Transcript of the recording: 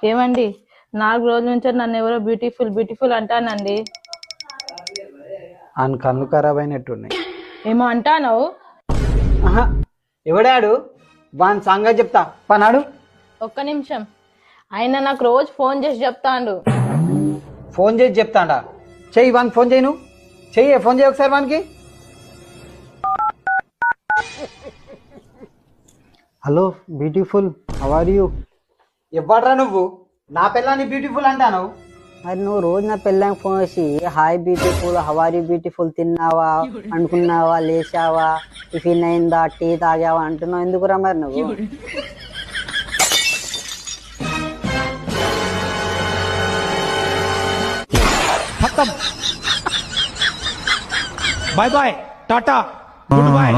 ఏమండి 4 రోజుల నుంచి నన్ను ఎవరో బ్యూటిఫుల్ బ్యూటిఫుల్ అంటానండి. ఆయన కళ్ళు ఖరాబ్ అయినట్టున్నాయి. ఏమో అంటాను. ఆహా, ఎవడాడు? వాని సంగతి చెప్తా పనాడు. ఒక్క నిమిషం. ఆయన నాకు రోజు ఫోన్ చేసి చెప్తాండు. ఫోన్ చేసి చెప్తాడా? చెయ్యి వానికి ఫోన్ చేయి. నువ్వు చెయ్యి, ఫోన్ చేయి ఒకసారి వానికి. Hello beautiful, how are you? ఇవ్వడ్రా నువ్వు నా పిల్లని బ్యూటిఫుల్ అంటాను. మరి నువ్వు రోజు నా పిల్లని ఫోన్ చేసి హాయ్ బ్యూటిఫుల్, హవారీ బ్యూటిఫుల్, తిన్నావా, అనుకున్నావా, లేచావా, టిఫిన్ అయిందా, టీ తాగావా అంటున్నావు ఎందుకురా మరి నువ్వు? Bye bye tata good bye.